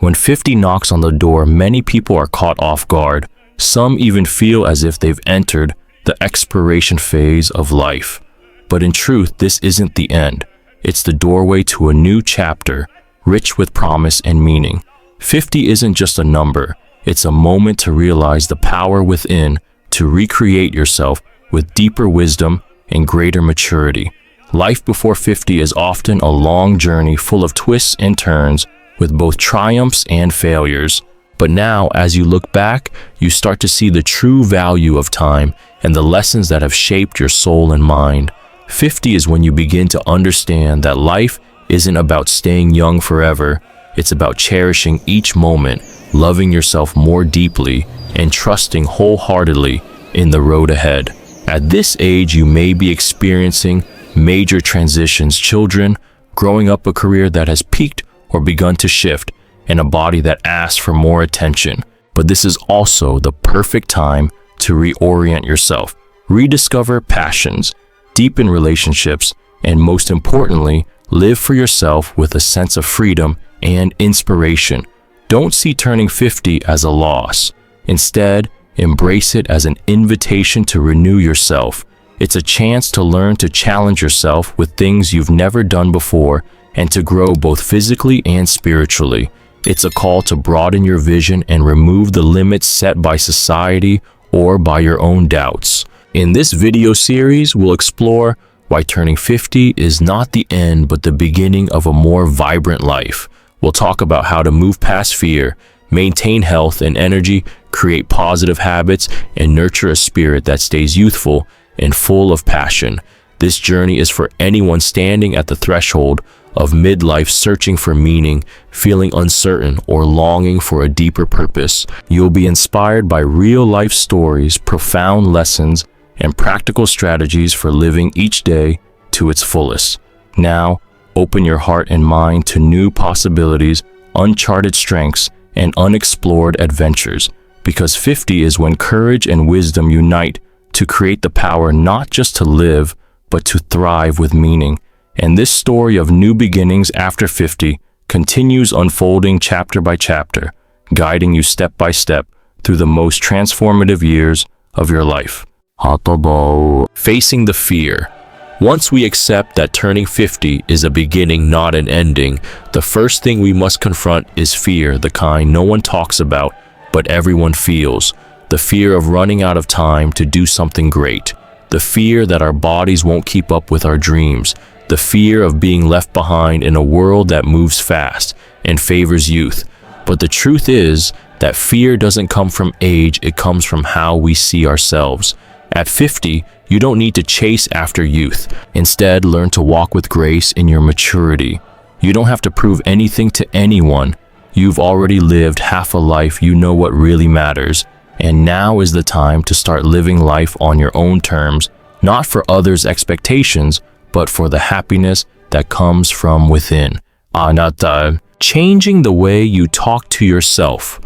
When 50 knocks on the door, many people are caught off guard. Some even feel as if they've entered the expiration phase of life. But in truth, this isn't the end. It's the doorway to a new chapter, rich with promise and meaning. 50 isn't just a number. It's a moment to realize the power within, to recreate yourself with deeper wisdom and greater maturity. Life before 50 is often a long journey full of twists and turns, with both triumphs and failures. But now, as you look back, you start to see the true value of time and the lessons that have shaped your soul and mind. 50 is when you begin to understand that life isn't about staying young forever. It's about cherishing each moment, loving yourself more deeply, and trusting wholeheartedly in the road ahead. At this age, you may be experiencing major transitions: children, growing up a career that has peaked or begun to shift, and a body that asks for more attention. But this is also the perfect time to reorient yourself, rediscover passions, deepen relationships, and most importantly, live for yourself with a sense of freedom and inspiration. Don't see turning 50 as a loss. Instead, embrace it as an invitation to renew yourself. It's a chance to learn to challenge yourself with things you've never done before and to grow both physically and spiritually. It's a call to broaden your vision and remove the limits set by society or by your own doubts. In this video series, we'll explore why turning 50 is not the end but the beginning of a more vibrant life. We'll talk about how to move past fear, maintain health and energy, create positive habits, and nurture a spirit that stays youthful and full of passion. This journey is for anyone standing at the threshold of midlife, searching for meaning, feeling uncertain, or longing for a deeper purpose. You'll be inspired by real-life stories, profound lessons, and practical strategies for living each day to its fullest. Now, open your heart and mind to new possibilities, uncharted strengths, and unexplored adventures, because 50 is when courage and wisdom unite to create the power not just to live, but to thrive with meaning. And this story of new beginnings after 50 continues unfolding chapter by chapter, guiding you step by step through the most transformative years of your life. Facing the fear. Once we accept that turning 50 is a beginning, not an ending, the first thing we must confront is fear, the kind no one talks about, but everyone feels. The fear of running out of time to do something great. The fear that our bodies won't keep up with our dreams. The fear of being left behind in a world that moves fast and favors youth. But the truth is that fear doesn't come from age, it comes from how we see ourselves. At 50, you don't need to chase after youth. Instead, learn to walk with grace in your maturity. You don't have to prove anything to anyone. You've already lived half a life. You know what really matters. And now is the time to start living life on your own terms, not for others' expectations, but for the happiness that comes from within. Changing the way you talk to yourself.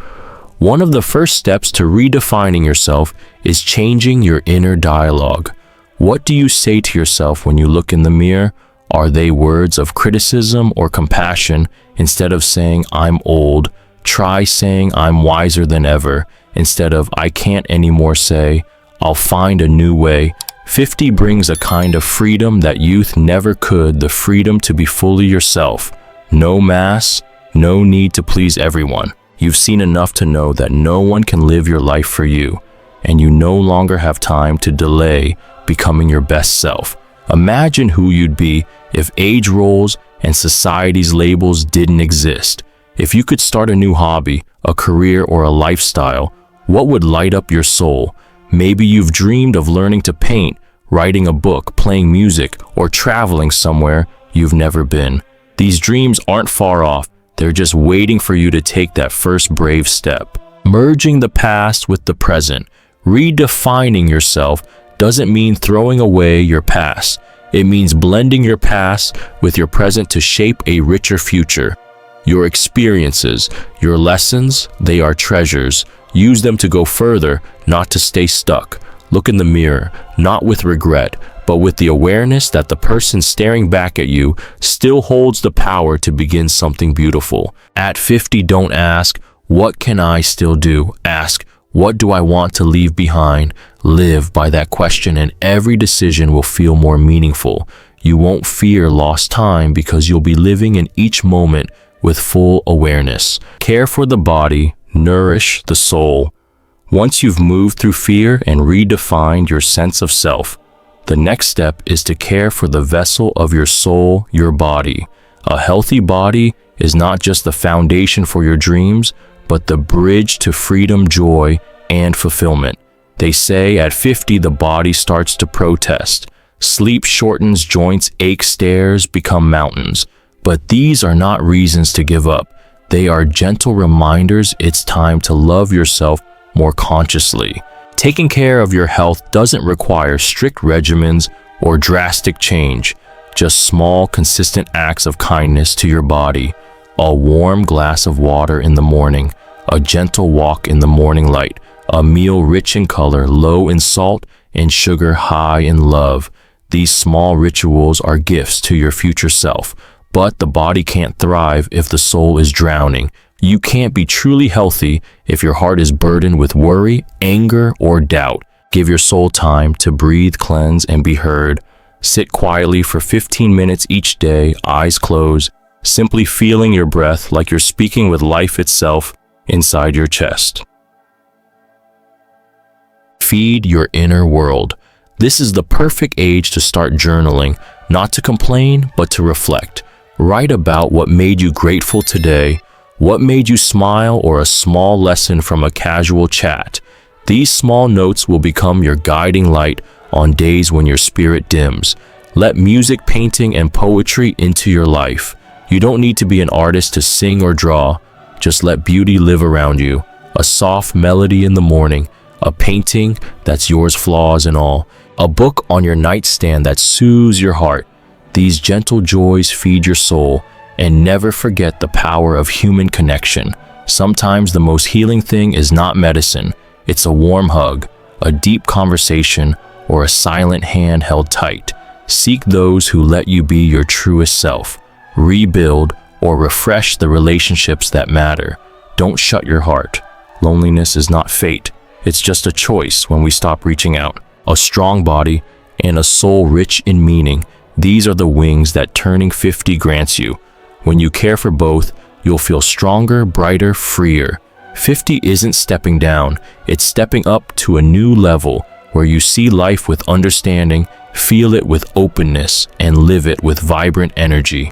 One of the first steps to redefining yourself is changing your inner dialogue. What do you say to yourself when you look in the mirror? Are they words of criticism or compassion? Instead of saying, "I'm old," try saying, "I'm wiser than ever." Instead of, "I can't anymore," say, "I'll find a new way." 50 brings a kind of freedom that youth never could, the freedom to be fully yourself. No masks, no need to please everyone. You've seen enough to know that no one can live your life for you, and you no longer have time to delay becoming your best self. Imagine who you'd be if age roles and society's labels didn't exist. If you could start a new hobby, a career, or a lifestyle, what would light up your soul? Maybe you've dreamed of learning to paint, writing a book, playing music, or traveling somewhere you've never been. These dreams aren't far off. They're just waiting for you to take that first brave step. Merging the past with the present. Redefining yourself doesn't mean throwing away your past. It means blending your past with your present to shape a richer future. Your experiences, your lessons, they are treasures. Use them to go further, not to stay stuck. Look in the mirror, not with regret, but with the awareness that the person staring back at you still holds the power to begin something beautiful. At 50, don't ask, "What can I still do?" Ask, "What do I want to leave behind?" Live by that question, and every decision will feel more meaningful. You won't fear lost time because you'll be living in each moment with full awareness. Care for the body, nourish the soul. Once you've moved through fear and redefined your sense of self, the next step is to care for the vessel of your soul, your body. A healthy body is not just the foundation for your dreams, but the bridge to freedom, joy, and fulfillment. They say at 50, the body starts to protest. Sleep shortens, joints ache, stairs become mountains. But these are not reasons to give up. They are gentle reminders it's time to love yourself more consciously. Taking care of your health doesn't require strict regimens or drastic change, just small, consistent acts of kindness to your body. A warm glass of water in the morning, a gentle walk in the morning light, a meal rich in color, low in salt and sugar, high in love. These small rituals are gifts to your future self. But the body can't thrive if the soul is drowning. You can't be truly healthy if your heart is burdened with worry, anger, or doubt. Give your soul time to breathe, cleanse, and be heard. Sit quietly for 15 minutes each day, eyes closed, simply feeling your breath like you're speaking with life itself inside your chest. Feed your inner world. This is the perfect age to start journaling, not to complain, but to reflect. Write about what made you grateful today, what made you smile, or a small lesson from a casual chat. These small notes will become your guiding light on days when your spirit dims. Let music, painting, and poetry into your life. You don't need to be an artist to sing or draw. Just let beauty live around you. A soft melody in the morning, a painting that's yours, flaws and all, a book on your nightstand that soothes your heart. These gentle joys feed your soul, and never forget the power of human connection. Sometimes the most healing thing is not medicine. It's a warm hug, a deep conversation, or a silent hand held tight. Seek those who let you be your truest self. Rebuild or refresh the relationships that matter. Don't shut your heart. Loneliness is not fate. It's just a choice when we stop reaching out. A strong body and a soul rich in meaning. These are the wings that turning 50 grants you. When you care for both, you'll feel stronger, brighter, freer. 50 isn't stepping down, it's stepping up to a new level where you see life with understanding, feel it with openness, and live it with vibrant energy.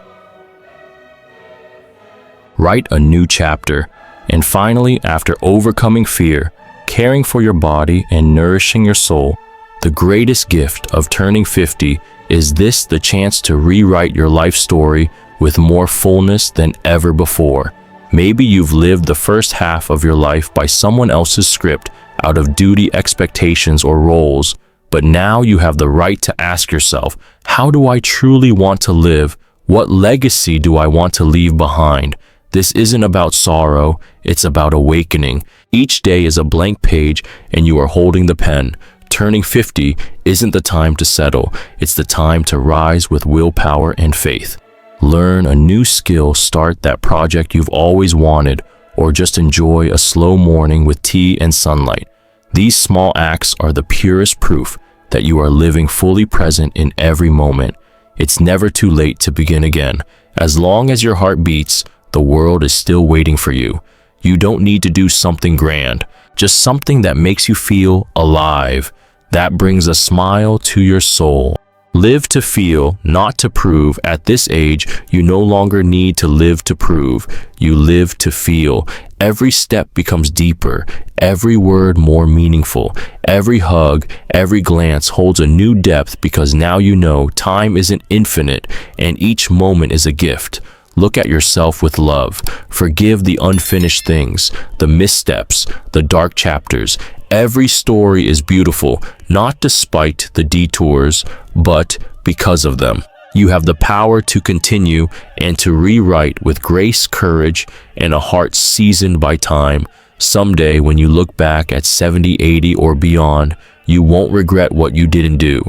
Write a new chapter. And finally, after overcoming fear, caring for your body, and nourishing your soul, the greatest gift of turning 50 is this: the chance to rewrite your life story with more fullness than ever before. Maybe you've lived the first half of your life by someone else's script out of duty, expectations, or roles, but now you have the right to ask yourself, how do I truly want to live? What legacy do I want to leave behind? This isn't about sorrow, it's about awakening. Each day is a blank page and you are holding the pen. Turning 50 isn't the time to settle, it's the time to rise with willpower and faith. Learn a new skill, start that project you've always wanted, or just enjoy a slow morning with tea and sunlight. These small acts are the purest proof that you are living fully present in every moment. It's never too late to begin again. As long as your heart beats, the world is still waiting for you. You don't need to do something grand, just something that makes you feel alive. That brings a smile to your soul. Live to feel, not to prove. At this age, you no longer need to live to prove. You live to feel. Every step becomes deeper, every word more meaningful. Every hug, every glance holds a new depth because now you know time isn't infinite and each moment is a gift. Look at yourself with love. Forgive the unfinished things, the missteps, the dark chapters. Every story is beautiful, not despite the detours, but because of them. You have the power to continue and to rewrite with grace, courage, and a heart seasoned by time. Someday, when you look back at 70, 80, or beyond, you won't regret what you didn't do.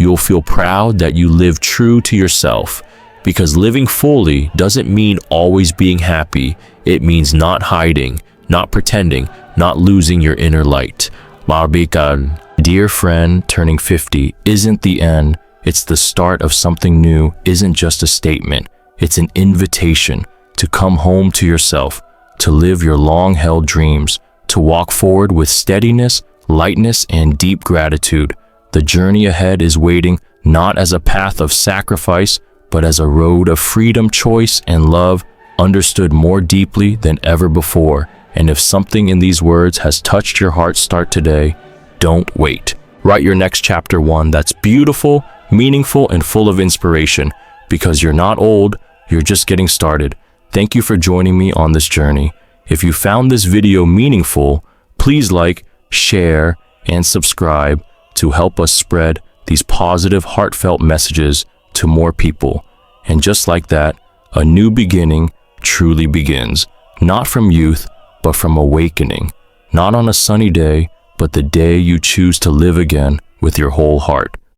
you'll feel proud that you live true to yourself. Because living fully doesn't mean always being happy. It means not hiding, not pretending, not losing your inner light. Marbikan, dear friend, turning 50 isn't the end. It's the start of something new. Isn't just a statement. It's an invitation to come home to yourself, to live your long-held dreams, to walk forward with steadiness, lightness, and deep gratitude. The journey ahead is waiting not as a path of sacrifice, but as a road of freedom, choice, and love, understood more deeply than ever before. And if something in these words has touched your heart, start today. Don't wait. Write your next chapter, one that's beautiful, meaningful, and full of inspiration. Because you're not old, you're just getting started. Thank you for joining me on this journey. If you found this video meaningful, please like, share, and subscribe to help us spread these positive, heartfelt messages to more people. And just like that, a new beginning truly begins. Not from youth, but from awakening. Not on a sunny day, but the day you choose to live again with your whole heart.